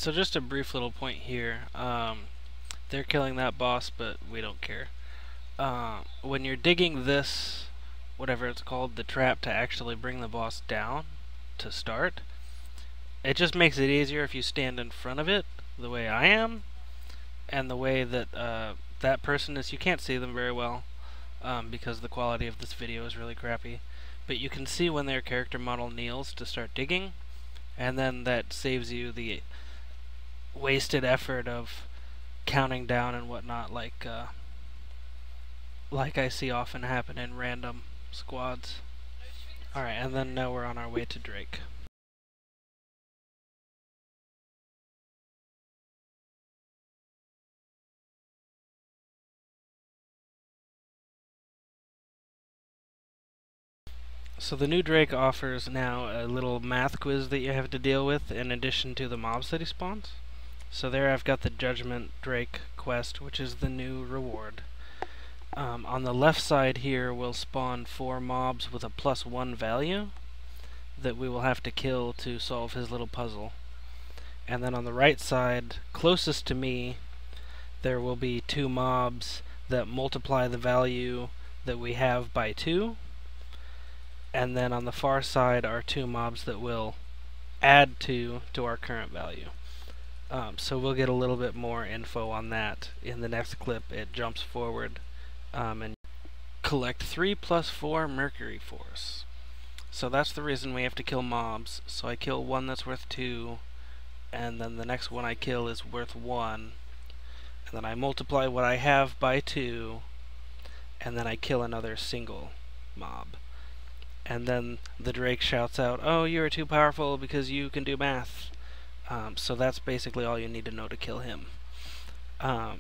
So just a brief little point here. They're killing that boss, but we don't care. When you're digging this, whatever it's called, the trap to actually bring the boss down to start, it just makes it easier if you stand in front of it, the way I am, and the way that that person is. You can't see them very well because the quality of this video is really crappy, but you can see when their character model kneels to start digging, and then that saves you the wasted effort of counting down and whatnot, like I see often happen in random squads. Alright, and then now we're on our way to Drake. So the new Drake offers now a little math quiz that you have to deal with in addition to the mobs that he spawns. So there I've got the Judgment Drake quest, which is the new reward. On the left side here we'll spawn 4 mobs with a +1 value that we will have to kill to solve his little puzzle. And then on the right side, closest to me, there will be 2 mobs that multiply the value that we have by 2. And then on the far side are 2 mobs that will add 2 to our current value. So we'll get a little bit more info on that in the next clip. It jumps forward and collect 3 + 4 Mercury Force. So that's the reason we have to kill mobs. So I kill one that's worth 2, and then the next one I kill is worth 1, and then I multiply what I have by 2, and then I kill another single mob. And then the Drake shouts out, "Oh, you are too powerful because you can do math." So that's basically all you need to know to kill him.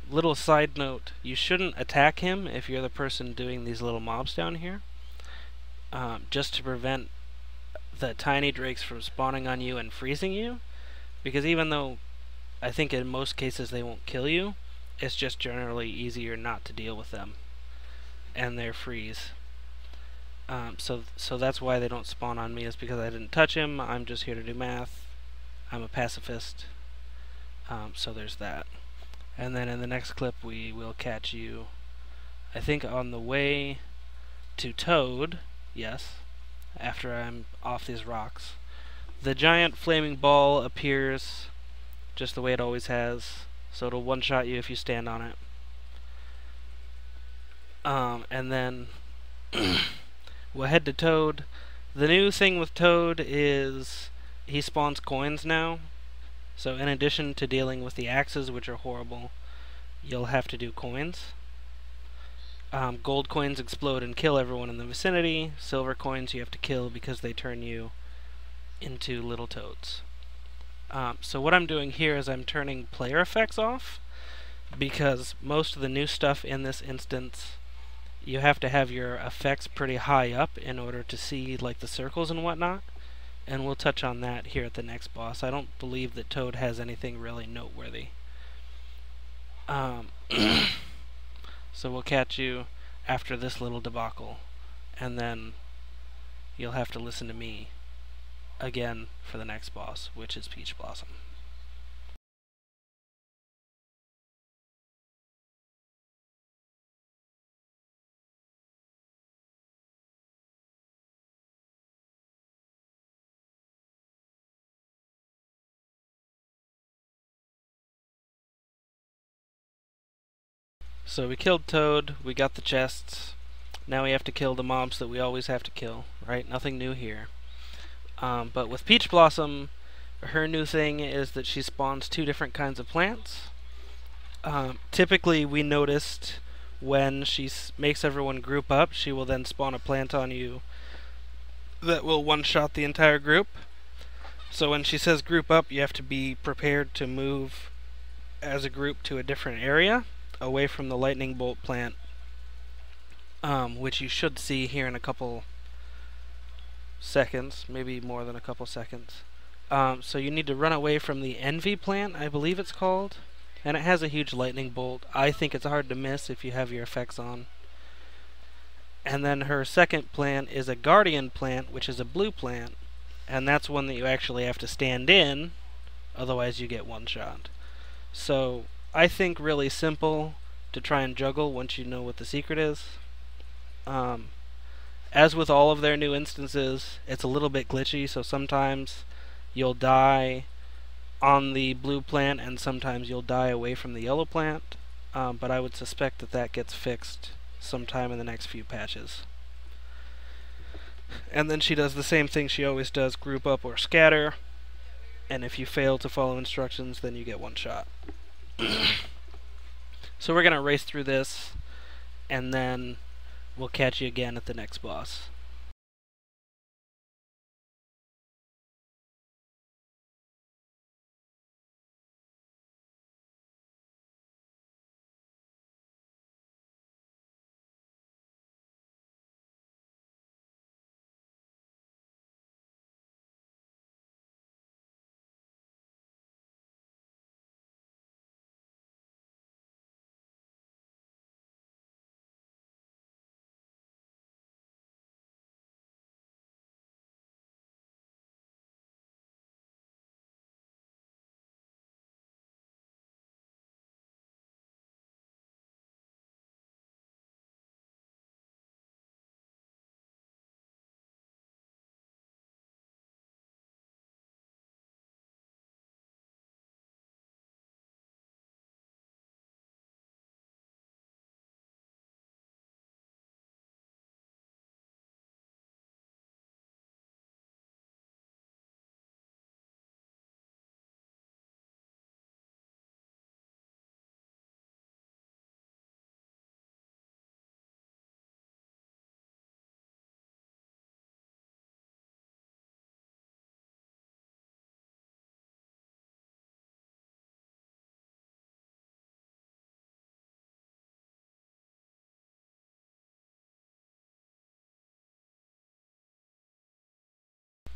Little side note, you shouldn't attack him if you're the person doing these little mobs down here, just to prevent the tiny drakes from spawning on you and freezing you, because even though I think in most cases they won't kill you, it's just generally easier not to deal with them and their freeze. So that's why they don't spawn on me, is because I didn't touch him. I'm just here to do math. I'm a pacifist. So there's that. And then in the next clip we will catch you, I think, on the way to Toad. Yes, after I'm off these rocks. The giant flaming ball appears just the way it always has, so it'll one-shot you if you stand on it. And then we'll head to Toad. The new thing with Toad is he spawns coins now. So in addition to dealing with the axes, which are horrible, you'll have to do coins. Gold coins explode and kill everyone in the vicinity. Silver coins you have to kill because they turn you into little toads. So what I'm doing here is I'm turning player effects off, because most of the new stuff in this instance, you have to have your effects pretty high up in order to see like the circles and whatnot. And we'll touch on that here at the next boss. I don't believe that Toad has anything really noteworthy. So we'll catch you after this little debacle, and then you'll have to listen to me again for the next boss, which is Peach Blossom. So we killed Toad, we got the chests, now we have to kill the mobs that we always have to kill, right? Nothing new here. But with Peach Blossom, her new thing is that she spawns 2 different kinds of plants. Typically we noticed when she makes everyone group up, she will then spawn a plant on you that will one-shot the entire group. So when she says group up, you have to be prepared to move as a group to a different area, away from the lightning bolt plant, which you should see here in a couple seconds, maybe more than a couple seconds. So you need to run away from the envy plant, I believe it's called, and it has a huge lightning bolt. I think it's hard to miss if you have your effects on. And then her second plant is a guardian plant, which is a blue plant, and that's one that you actually have to stand in otherwise you get one shot. So I think really simple to try and juggle once you know what the secret is. As with all of their new instances, it's a little bit glitchy, so sometimes you'll die on the blue plant and sometimes you'll die away from the yellow plant, but I would suspect that that gets fixed sometime in the next few patches. And then she does the same thing she always does, group up or scatter, and if you fail to follow instructions, then you get one shot. So we're going to race through this, and then we'll catch you again at the next boss.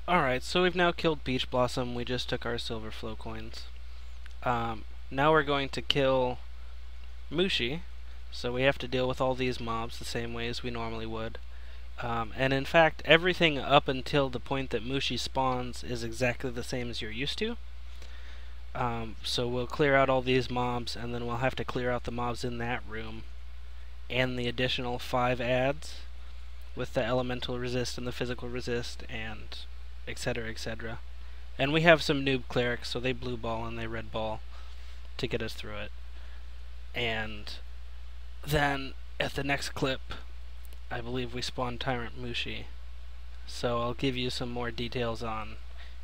Alright, so we've now killed Peach Blossom, we just took our silver flow coins. Now we're going to kill Mushi, so we have to deal with all these mobs the same way as we normally would. And in fact, everything up until the point that Mushi spawns is exactly the same as you're used to. So we'll clear out all these mobs, and then we'll have to clear out the mobs in that room, and the additional 5 adds, with the elemental resist and the physical resist, and etc, etc. And we have some noob clerics, so they blue ball and they red ball to get us through it. And then at the next clip, I believe we spawn Tyrant Mushi. So I'll give you some more details on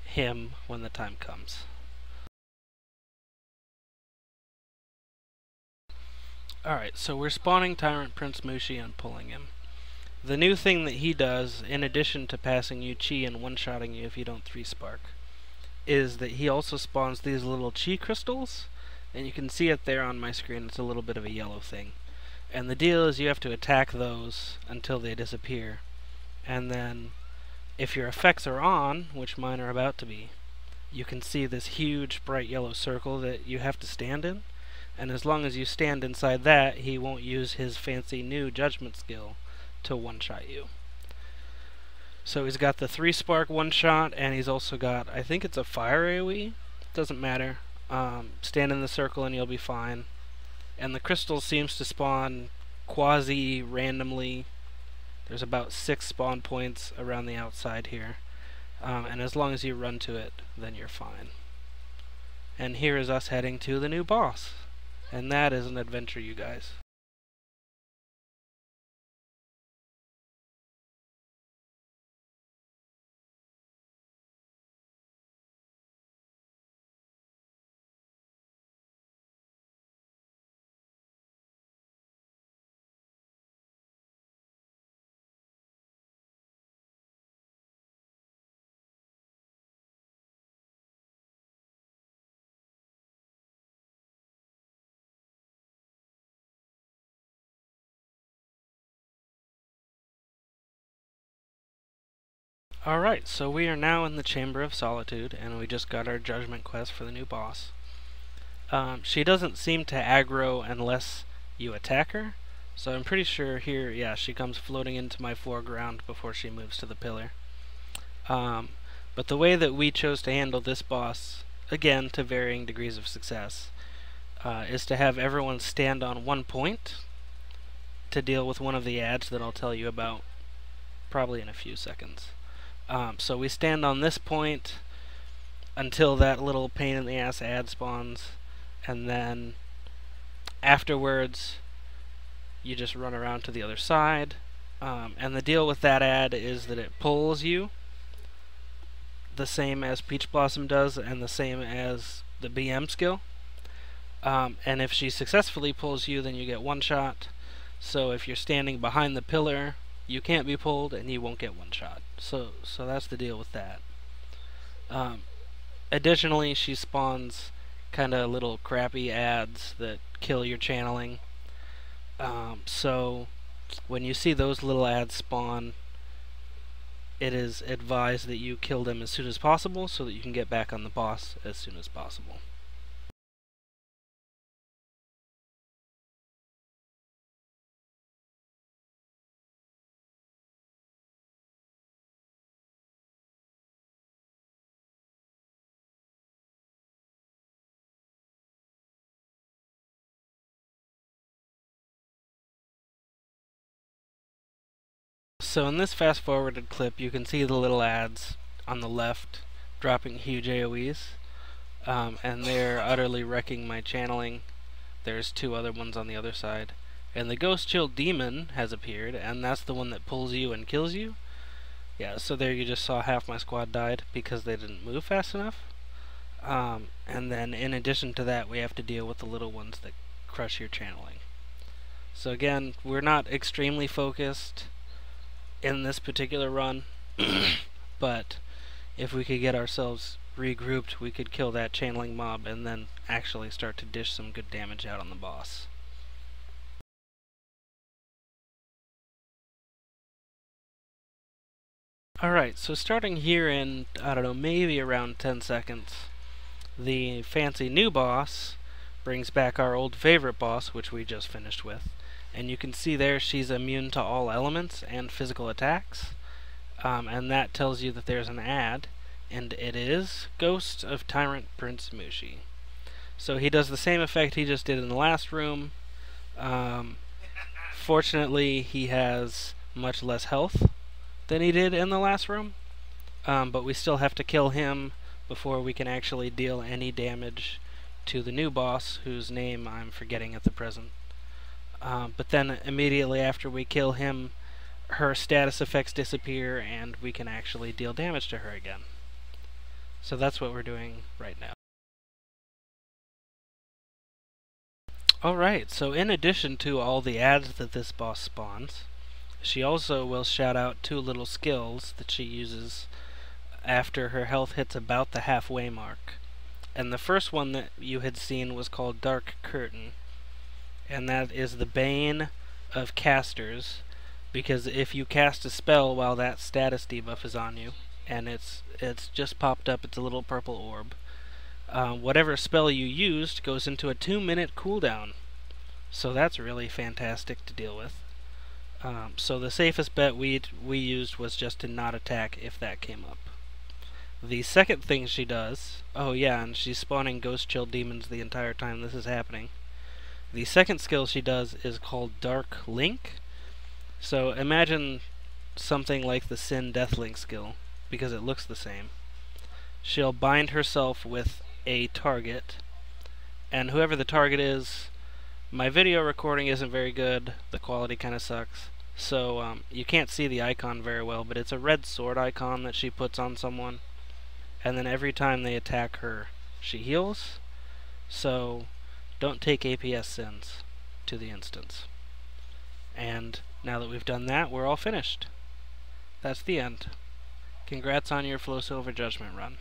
him when the time comes. Alright, so we're spawning Tyrant Prince Mushi and pulling him. The new thing that he does, in addition to passing you chi and one-shotting you if you don't 3-spark, is that he also spawns these little chi crystals, and you can see it there on my screen. It's a little bit of a yellow thing. And the deal is you have to attack those until they disappear. And then, if your effects are on, which mine are about to be, you can see this huge bright yellow circle that you have to stand in. And as long as you stand inside that, he won't use his fancy new judgment skill to one-shot you. So he's got the 3-spark one-shot, and he's also got, I think it's a fire AoE, doesn't matter. Stand in the circle and you'll be fine. And the crystal seems to spawn quasi-randomly. There's about 6 spawn points around the outside here. And as long as you run to it, then you're fine. And here is us heading to the new boss. And that is an adventure, you guys. Alright, so we are now in the Chamber of Solitude, and we just got our judgment quest for the new boss. She doesn't seem to aggro unless you attack her, so I'm pretty sure here, yeah, she comes floating into my foreground before she moves to the pillar. But the way that we chose to handle this boss again to varying degrees of success, is to have everyone stand on one point to deal with one of the ads that I'll tell you about probably in a few seconds. So we stand on this point until that little pain in the ass ad spawns, and then afterwards you just run around to the other side. And the deal with that ad is that it pulls you the same as Peach Blossom does and the same as the BM skill. And if she successfully pulls you, then you get one shot. So if you're standing behind the pillar, you can't be pulled and you won't get one shot. So that's the deal with that. Additionally, she spawns kind of little crappy ads that kill your channeling. So when you see those little ads spawn, it is advised that you kill them as soon as possible so that you can get back on the boss as soon as possible. So in this fast-forwarded clip, you can see the little ads on the left dropping huge AoEs, and they're utterly wrecking my channeling. There's two other ones on the other side. And the Ghostchill Demon has appeared, and that's the one that pulls you and kills you. Yeah, so there you just saw half my squad died because they didn't move fast enough. And then in addition to that, we have to deal with the little ones that crush your channeling. So again, we're not extremely focused in this particular run, but if we could get ourselves regrouped, we could kill that channeling mob and then actually start to dish some good damage out on the boss. Alright, so starting here in, I don't know, maybe around 10 seconds, the fancy new boss brings back our old favorite boss, which we just finished with. And you can see there she's immune to all elements and physical attacks. And that tells you that there's an ad, and it is Ghost of Tyrant Prince Mushi. So he does the same effect he just did in the last room. Fortunately, he has much less health than he did in the last room, but we still have to kill him before we can actually deal any damage to the new boss, whose name I'm forgetting at the present. But then immediately after we kill him, her status effects disappear and we can actually deal damage to her again. So that's what we're doing right now. Alright, so in addition to all the ads that this boss spawns, she also will shout out two little skills that she uses after her health hits about the halfway mark. And the first one that you had seen was called Dark Curtain, and that is the bane of casters, because if you cast a spell while that status debuff is on you, and it's just popped up, it's a little purple orb, whatever spell you used goes into a 2-minute cooldown. So that's really fantastic to deal with. So the safest bet we used was just to not attack if that came up. The second thing she does, oh yeah, and she's spawning Ghostchill Demons the entire time this is happening. The second skill she does is called Dark Link. So imagine something like the Sin Deathlink skill, because it looks the same. She'll bind herself with a target, and whoever the target is, my video recording isn't very good, the quality kinda sucks, so you can't see the icon very well, but it's a red sword icon that she puts on someone, and then every time they attack her, she heals. So don't take APS sins to the instance. And now that we've done that, we're all finished. That's the end. Congrats on your FlowSilver Judgment run.